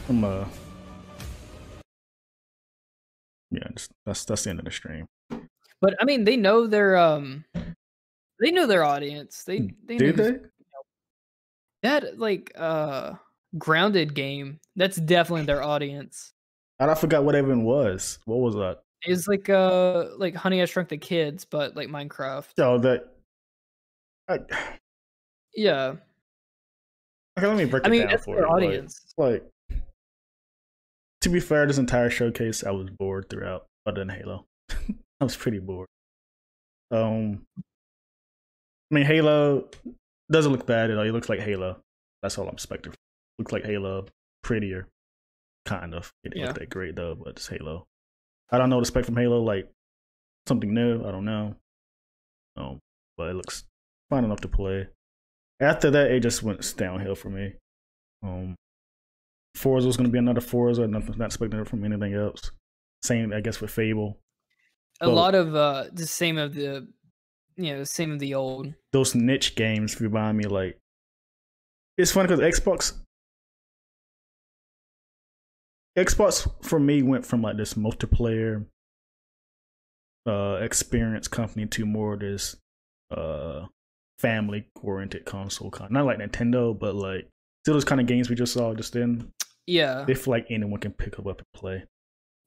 I'm yeah, that's the end of the stream. But I mean, they know their audience. They know Did they? that like Grounded game. That's definitely their audience. I forgot what even was. What was that? It's like Honey I Shrunk the Kids, but like Minecraft. Oh, that. Yeah. Okay, let me break it down that's for their you. audience. Like, to be fair, this entire showcase, I was bored throughout, other than Halo. I was pretty bored. I mean, Halo doesn't look bad at all. It looks like Halo. That's all I'm expecting. Looks like Halo, prettier, kind of. It didn't look that great though, but it's Halo. I don't know what to expect from Halo, like something new. I don't know. But it looks fun enough to play. After that, it just went downhill for me. Forza was going to be another Forza. Not expecting it from anything else. Same, I guess, with Fable. A lot of the same of the old. Those niche games remind me like. It's funny because Xbox for me went from like this multiplayer experience company to more this family oriented console kind. Not like Nintendo, but like still those kind of games we just saw just then. Yeah, they feel like anyone can pick up and play.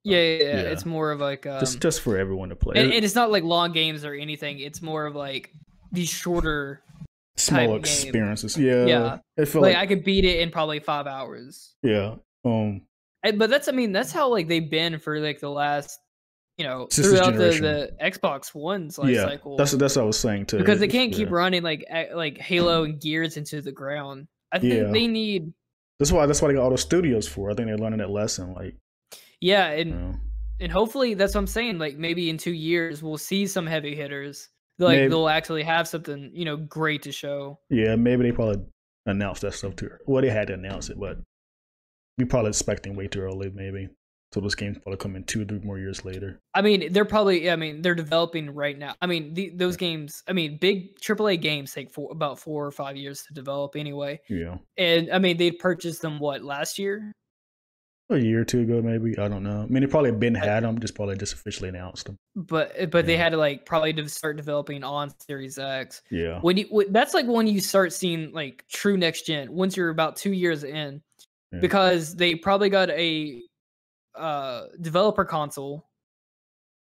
Yeah. It's more of like just for everyone to play, and it's not like long games or anything. It's more of like these shorter, small experiences. Yeah. I feel like I could beat it in probably 5 hours. Yeah. But that's how like they've been for like the last, throughout the Xbox One's life cycle. That's what I was saying too. Because they can't keep running like Halo and Gears into the ground. I think they need. That's why they got all those studios for. I think they're learning that lesson. Like. Yeah, and hopefully that's what I'm saying. Like maybe in 2 years we'll see some heavy hitters. Like they'll actually have something, great to show. Yeah, maybe they probably announced that stuff too. Well, they had to announce it, but we probably expecting way too early, maybe. So those games probably come in 2-3 more years later. I mean, they're developing right now. I mean, those games. I mean, big AAA games take about 4 or 5 years to develop anyway. Yeah. And I mean, they purchased them last year? A year or two ago, maybe. I don't know. I mean, they probably had them, just officially announced them. But they had to probably to start developing on Series X. Yeah. That's when you start seeing true next gen. Once you're about 2 years in, because they probably got a developer console,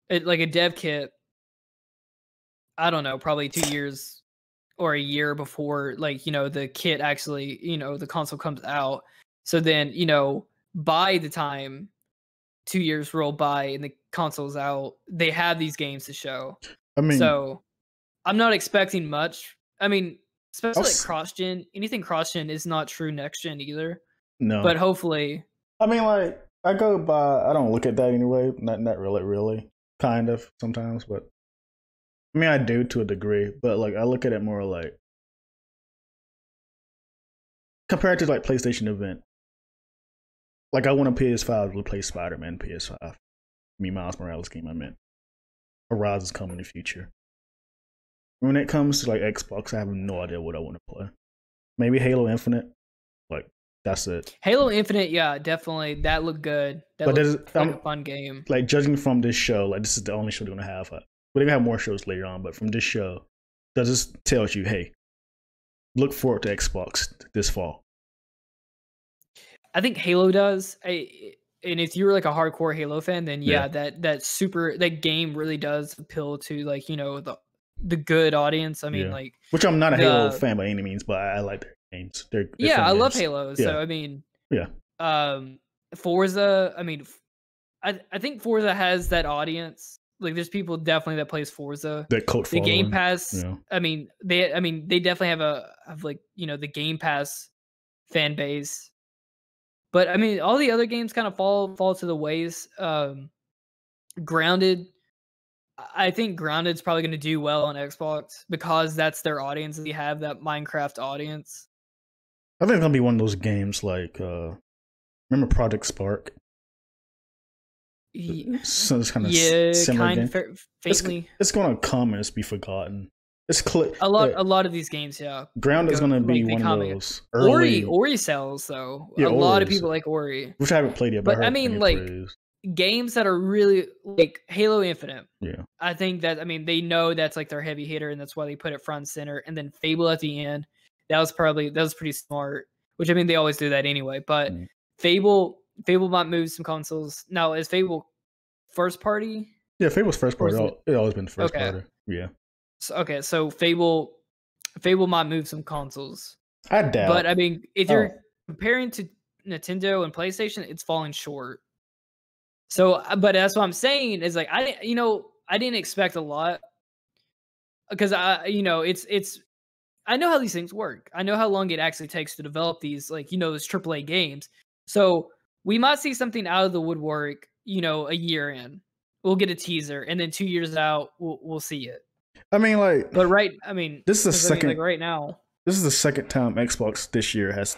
like a dev kit. I don't know, probably 2 years or a year before, the kit actually, the console comes out. So then, by the time 2 years roll by and the console's out, they have these games to show. I mean, so I'm not expecting much. I mean, especially cross-gen. Anything cross-gen is not true next-gen either. No. But hopefully. I mean, I don't look at that anyway. Not really. Kind of, sometimes, but I mean, I do to a degree, but I look at it more compared to PlayStation event. I want a PS5 to play Spider-Man PS5. I mean, Miles Morales game, I meant. Horizon's coming in the future. When it comes to Xbox, I have no idea what I want to play. Maybe Halo Infinite. That's it. Halo Infinite, yeah, definitely. That looked good. That looked like a fun game. Judging from this show, this is the only show they're going to have. But they're going to have more shows later on. But from this show, that just tells you, hey, look forward to Xbox this fall. I think Halo does. And if you're a hardcore Halo fan, then that game really does appeal to the good audience. I mean, which I'm not a Halo fan by any means, but I like their games. They're I love Halo. So I mean, Forza. I mean, I think Forza has that audience. There's people definitely that plays Forza. The cult following. The Game Pass. Yeah. I mean, they definitely have the Game Pass fan base. But I mean, all the other games kind of fall to the ways. Grounded, I think Grounded's probably going to do well on Xbox because that's their audience. They have that Minecraft audience. I think it's going to be one of those games remember Project Spark? So it's kind of similar game. Faintly. It's going to come and just be forgotten. a lot of these games, yeah. Ground is going to be one of those early. Ori sells though. Yeah, a lot of people like Ori, which I haven't played yet. But I mean, like games that are really like Halo Infinite. Yeah, I think that they know that's like their heavy hitter, and that's why they put it front and center. And then Fable at the end, that was pretty smart. Which they always do that anyway. But Fable might move some consoles. Now, is Fable first party? Yeah, Fable's first party. It's always been first party. Yeah. So Fable might move some consoles. I doubt. But I mean, if you're comparing to Nintendo and PlayStation, it's falling short. So, but that's what I'm saying is like I didn't expect a lot because it's I know how these things work. I know how long it actually takes to develop these those AAA games. So we might see something out of the woodwork, a year in. We'll get a teaser, and then 2 years out, we'll see it. I mean, this is the second. Right now, this is the second time Xbox this year has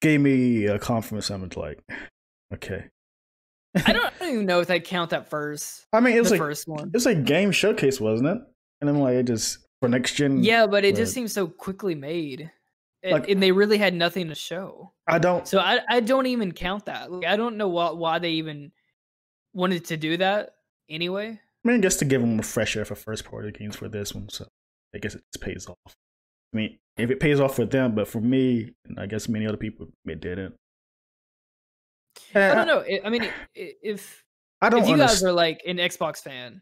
gave me a confidence. I'm like, okay. I don't even know if I count that first. I mean, it was the first one. It was a game showcase, wasn't it? And I'm like, it just for next gen. Yeah, but it just seems so quickly made, and they really had nothing to show. I don't even count that. I don't know why they even wanted to do that anyway. I mean, I guess to give them a fresh air for first party games for this one, so I guess it just pays off. I mean, if it pays off for them, but for me, and I guess many other people, it didn't. I don't know. I mean, if you guys are like an Xbox fan,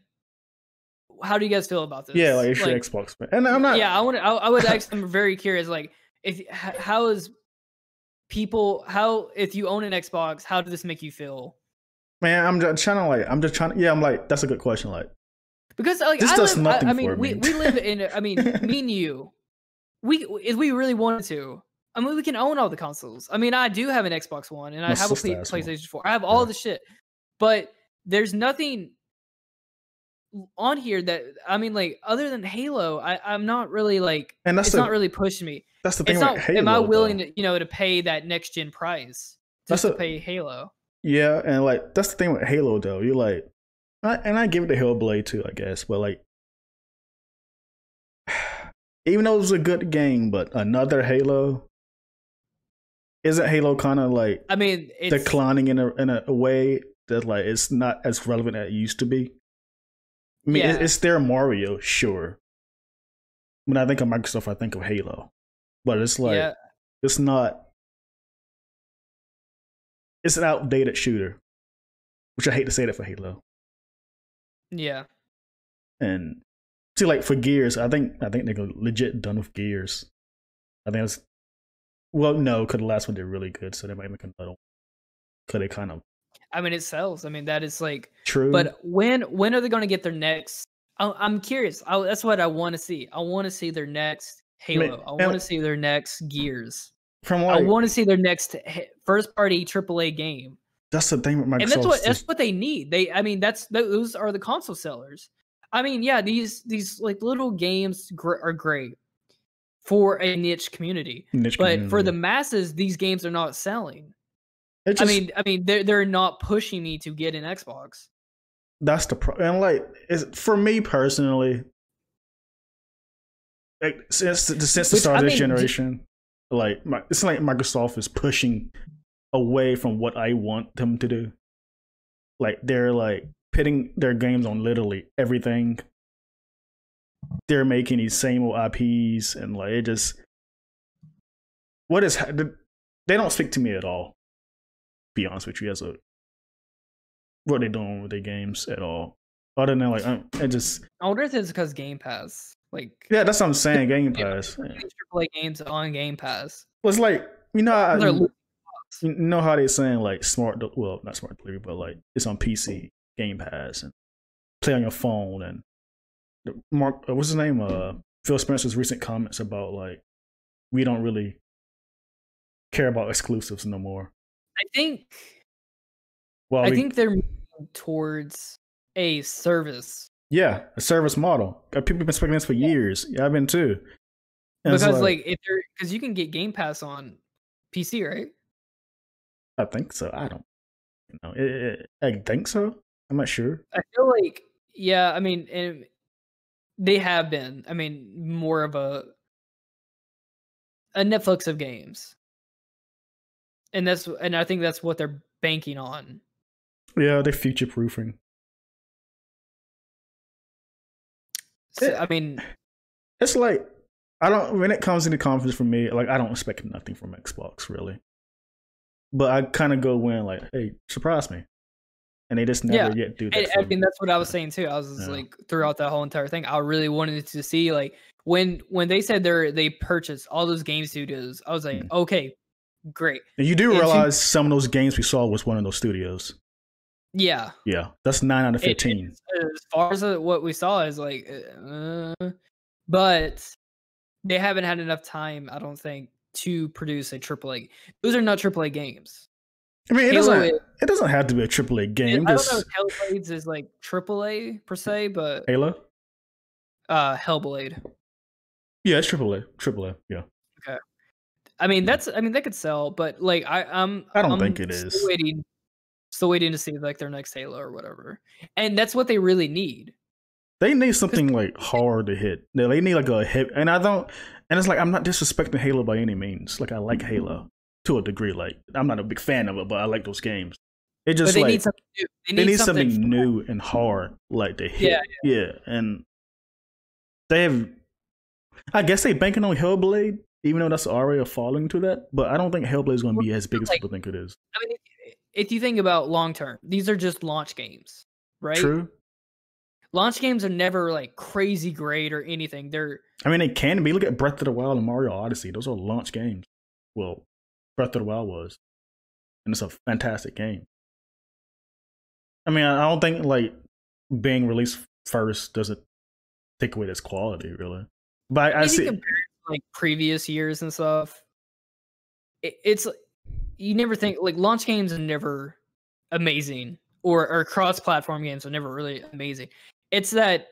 how do you guys feel about this? Yeah, if you're Xbox fan, and I'm not. Yeah, I would actually. I'm very curious. If you own an Xbox, how does this make you feel? Man, I'm just trying. Yeah, I'm like, that's a good question. Because this does nothing for me. We live in. I mean, me and you, if we really wanted to, I mean, we can own all the consoles. I mean, I do have an Xbox One, and I have a PlayStation 4. I have all the shit, but there's nothing on here that other than Halo. I'm not really and it's not really pushing me. That's the thing about Halo. Am I willing to to pay that next gen price just to pay Halo? Yeah, and that's the thing with Halo though. You're and I give it to Hellblade too, I guess. But even though it was a good game, but another Halo, isn't Halo kind of it's declining in a way that it's not as relevant as it used to be? I mean, it's their Mario, sure. When I think of Microsoft, I think of Halo, but it's it's not. It's an outdated shooter, which I hate to say that for Halo. Yeah. And see, for Gears, I think they're legit done with Gears. I think no, because the last one did really good, so they might make another one. Because they kind of. I mean, it sells. I mean, that is true. But when are they going to get their next? I'm curious. That's what I want to see. I want to see their next Halo. I want to see their next Gears. I want to see their next first-party AAA game. That's the thing with Microsoft. And that's what they need. Those are the console sellers. I mean, yeah, these little games are great for a niche community. But for the masses, these games are not selling. I mean, they're not pushing me to get an Xbox. That's the problem. And for me personally, since the start of this generation. It's like Microsoft is pushing away from what I want them to do. They're pitting their games on literally everything. They're making these same old IPs, and it just they don't speak to me at all. To be honest with you, what they're doing with their games at all. Other than I wonder if it's because Game Pass. Yeah, that's what I'm saying. Game Pass. AAA games on Game Pass. Well, it's you know how they're saying smart. Well, not smart delivery, but it's on PC Game Pass and play on your phone. And Mark, what's his name? Phil Spencer's recent comments about we don't really care about exclusives no more. I think they're moving towards a service. Yeah, a service model. People have been speaking this for years. Yeah, I've been too. And because you can get Game Pass on PC, right? I think so. I don't know. I think so. I'm not sure. I feel yeah. I mean, They have been. I mean, more of a Netflix of games, and I think that's what they're banking on. Yeah, they're future proofing. So, I mean, it's like when it comes into conference for me, like I don't expect nothing from Xbox really, but I kind of go in like, hey, surprise me, and they just never yet do that. I mean, that's what I was saying too. I was just like, throughout that whole entire thing, I really wanted to see like when they said they purchased all those game studios, I was like, okay, great. And you do realize some of those games we saw was one of those studios. Yeah. Yeah, that's 9 out of 15. As far as what we saw is like, but they haven't had enough time, I don't think, to produce a AAA. Those are not AAA games. I mean, it doesn't have to be a AAA game. I don't know if Hellblades is like AAA per se, but Halo? Hellblade. Yeah, it's AAA. Yeah. Okay. I mean, that could sell, but like I don't think it is. Still waiting to see like their next Halo or whatever. And that's what they really need. They need something like hard to hit. They need like a hit, and it's like I'm not disrespecting Halo by any means. Like I like Halo to a degree. Like I'm not a big fan of it, but I like those games. It just they like need something new. They need something new and hard, like to hit. Yeah, and they have. I guess they banking on Hellblade, even though that's already falling to that. But I don't think Hellblade is going to be as big as people think it is. I mean, if you think about long term, these are just launch games, right? True. Launch games are never like crazy great or anything. They can be. Look at Breath of the Wild and Mario Odyssey. Those are launch games. Well, Breath of the Wild was, and it's a fantastic game. I mean, I don't think like being released first doesn't take away its quality, really. But I see, compared to, like previous years and stuff. It's you never think like launch games are never amazing, or cross-platform games are never really amazing. It's that,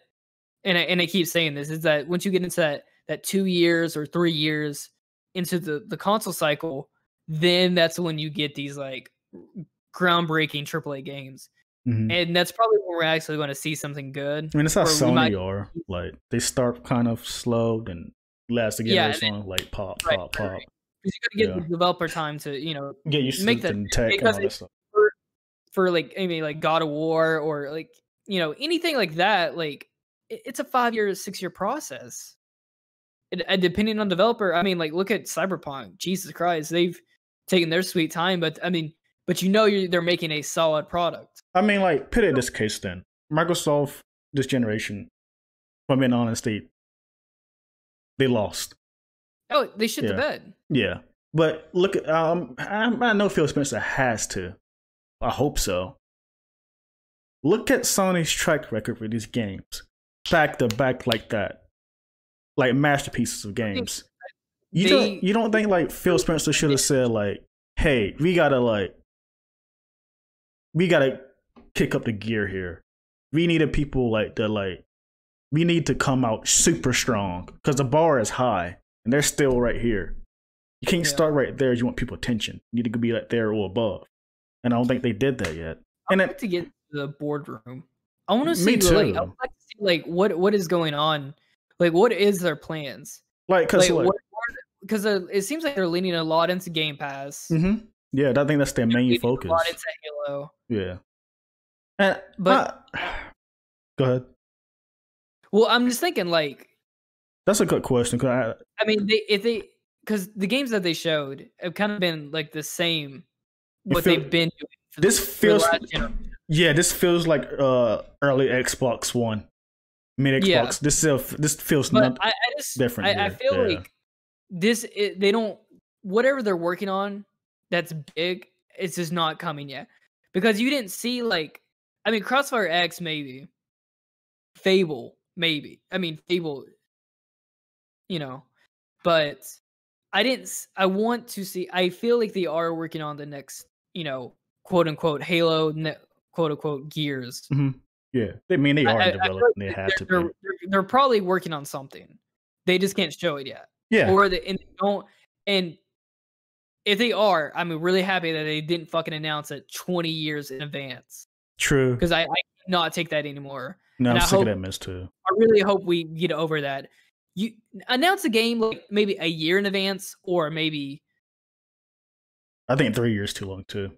and I keep saying this, is that once you get into that 2 years or 3 years into the console cycle, then that's when you get these like groundbreaking AAA games. Mm-hmm. And that's probably when we're actually going to see something good. I mean, it's how Sony are. Like they start kind of slow, then last again on like pop. Right. Because you got to give the developer time to get used to the tech and all that stuff. For like maybe like God of War or like anything like that, like it's a 5-year, 6-year process. And depending on developer, I mean, like look at Cyberpunk. Jesus Christ, they've taken their sweet time, but I mean, they're making a solid product. I mean, like put it in this case then. Microsoft this generation, if I'm being honest, they lost. Oh, they shit the bed. Yeah, but look at I know Phil Spencer has to. I hope so. Look at Sony's track record for these games, back to back like that, like masterpieces of games. You don't think like Phil Spencer should have said like, "Hey, we gotta kick up the gear here. We needed people we need to come out super strong because the bar is high and they're still right here. You can't start right there. You want people attention. You need to be like there or above." And I don't think they did that yet. I'd like to get to the boardroom. I want to see I would like to see what is going on. Like what is their plans? Because it seems like they're leaning a lot into Game Pass. Mm-hmm. Yeah, I think that's their main focus. A lot into Halo. Yeah. But go ahead. Well, I'm just thinking like that's a good question. I mean, because the games that they showed have kind of been like the same. What they've been doing. This feels like early Xbox One, mid Xbox. Yeah. This feels different. I feel like they don't, whatever they're working on that's big, it's just not coming yet, because you didn't see Crossfire X maybe, Fable maybe. I mean Fable, but I want to see. I feel like they are working on the next, quote unquote Halo, quote unquote Gears. Mm-hmm. Yeah, they are developing. They have to. They're probably working on something. They just can't show it yet. Yeah, or they don't. And if they are, I'm really happy that they didn't fucking announce it 20 years in advance. True. Because I cannot take that anymore. No, And I'm sick of that mess too. I really hope we get over that. You announce a game like maybe a year in advance, or maybe I think 3 years too long too.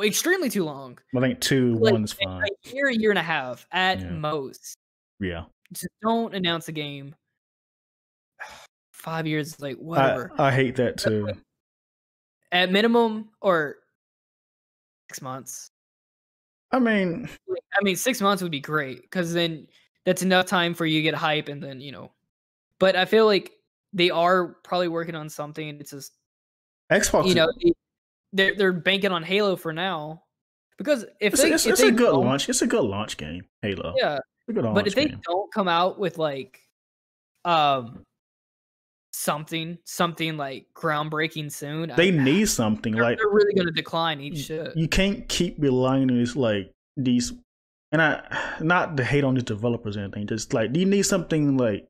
extremely too long. I think 2, Like 1 is fine. a year and a half at most. Yeah. Just don't announce a game 5 years, like whatever. I hate that too. At minimum, or 6 months. I mean, 6 months would be great, because then that's enough time for you to get hype, and then But I feel like they are probably working on something. And it's just Xbox. They're banking on Halo for now, because if it's they a good launch. It's a good launch game, Halo. Yeah, but if they don't come out with like something like groundbreaking soon, they need something. They're really going to decline each shit. You can't keep relying on these, and I not to hate on the developers or anything. Just like you need something like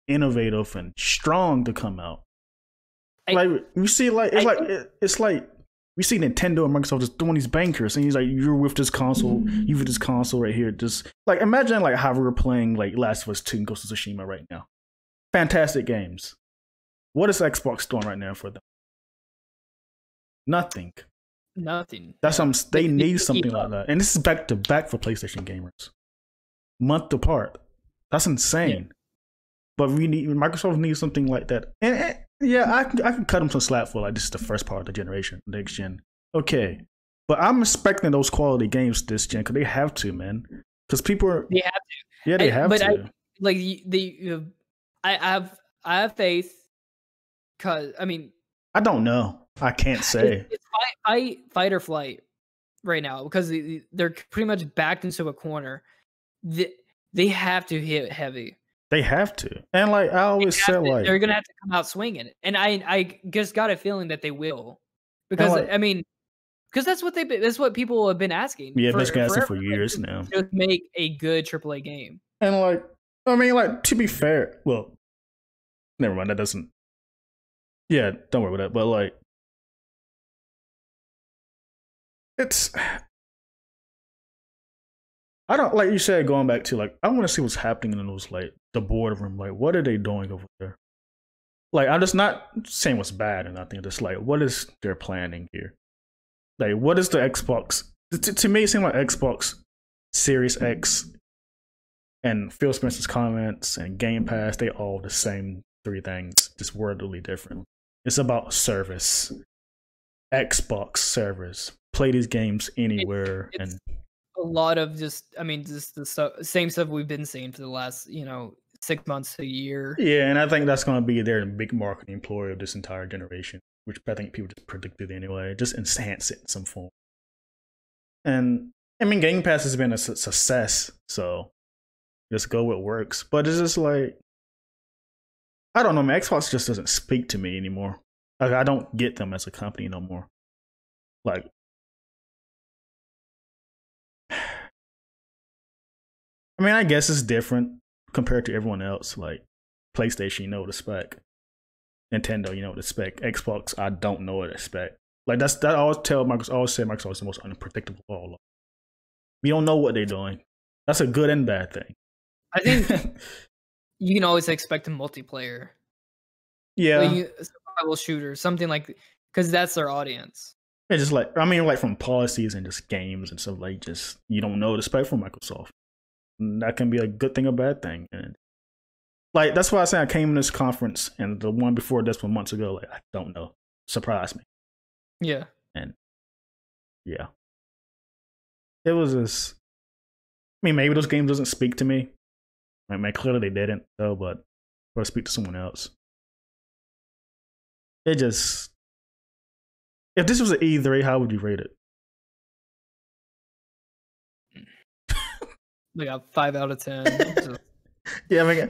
innovative and strong to come out. You see, it's like we see Nintendo and Microsoft just doing these bankers, and he's like, "You're with this console, you with this console right here." Just like imagine like how we were playing like Last of Us 2 and Ghost of Tsushima right now. Fantastic games. What is Xbox doing right now for them? Nothing. That's they need something like that, and this is back to back for PlayStation gamers, month apart. That's insane. Yeah. But Microsoft needs something like that, and yeah, I can cut them some slack for like this is the first part of the generation, next gen. Okay, but I'm expecting those quality games this gen because they have to, man. Because people are they have to. Yeah, they have to. I have faith. Cause I don't know. I can't say. It's fight or flight right now, because they're pretty much backed into a corner. They have to hit heavy. They have to, and like I always said, like they're gonna have to come out swinging, and I just got a feeling that they will, because because that's what people have been asking. Yeah, they've been asking for years now. Just make a good AAA game, and to be fair, well, never mind. That doesn't. Yeah, don't worry about that. But it's. I don't like you said going back to I want to see what's happening in those the boardroom. What are they doing over there? I'm just not saying what's bad and nothing. Just what is their planning here? What is the Xbox? To me, it seems like Xbox Series X and Phil Spencer's comments and Game Pass, they all the same three things, just wordily different. It's about service. Xbox service. Play these games anywhere. It's a lot of just the same stuff we've been seeing for the last 6 months to a year. Yeah, and I think that's going to be their big marketing ploy of this entire generation, which I think people just predicted anyway. Just enhance it in some form. And Game Pass has been a success, so just go what works. But it's just I don't know, man. Xbox just doesn't speak to me anymore. I don't get them as a company no more. I guess it's different compared to everyone else. PlayStation, you know what to expect. Nintendo, you know what to expect. Xbox, I don't know what to expect. That I always tell Microsoft. I always say Microsoft is the most unpredictable of all. We don't know what they're doing. That's a good and bad thing. I think you can always expect a multiplayer. Yeah, a survival shooter, something because that's their audience. It's just from policies and just games and stuff. Just you don't know what to expect from Microsoft. And that can be a good thing or bad thing. And that's why I say I came in this conference and the one before this one months ago. I don't know. Surprised me. Yeah. And yeah, it was just. Maybe those games doesn't speak to me. Clearly they didn't though. But or speak to someone else. It just. If this was an E3, how would you rate it? A 5 out of 10. Yeah, I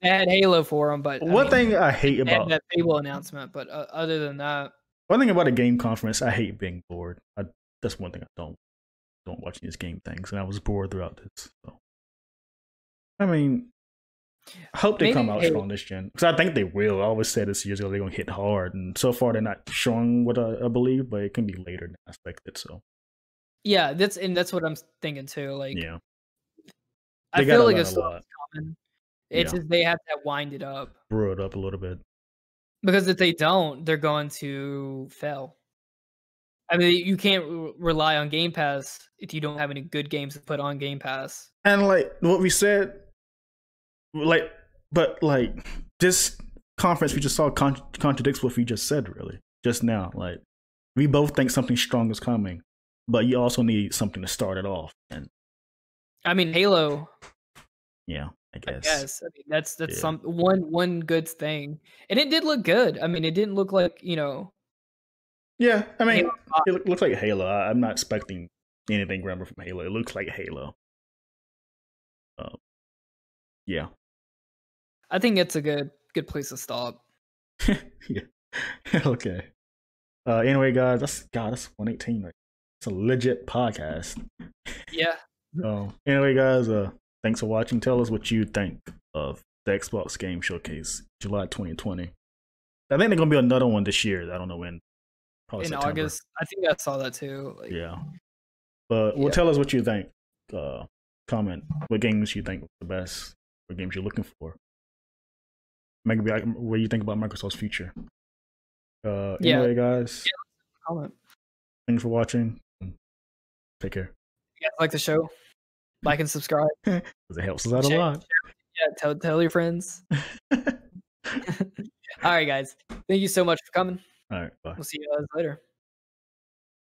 had Halo for them, but one thing I hate about that Fable announcement. But other than that, one thing about a game conference, I hate being bored. That's one thing I don't watch these game things, and I was bored throughout this. So. I hope they come out strong this gen, because I think they will. I always said this years ago they're gonna hit hard, and so far they're not showing what I believe, but it can be later than I expected. So yeah, that's what I'm thinking too. Yeah. I feel like it's common. It's just they have to wind it up. Brew it up a little bit. Because if they don't, they're going to fail. I mean, you can't rely on Game Pass if you don't have any good games to put on Game Pass. And like what we said, but this conference we just saw contradicts what we just said really just now. Like we both think something strong is coming, but you also need something to start it off. And I mean, Halo. Yeah, I guess. I mean, that's some one good thing, and it did look good. I mean, it didn't look like Yeah, I mean, it looks like Halo. I'm not expecting anything grammar from Halo. It looks like Halo. Yeah. I think it's a good place to stop. Yeah. Okay. Anyway, guys, that's 118. Right? It's a legit podcast. Yeah. Anyway, guys, thanks for watching. Tell us what you think of the Xbox Game Showcase, July 2020. I think there's gonna be another one this year. I don't know when. Probably in September. August. I think I saw that too. Yeah. But tell us what you think. Comment what games you think are the best, what games you're looking for. Maybe what you think about Microsoft's future. Anyway, guys. Comment. Thanks for watching. Take care. You guys like the show? Like and subscribe. Because it helps us out a lot. Yeah, tell your friends. All right, guys. Thank you so much for coming. All right, bye. We'll see you guys later.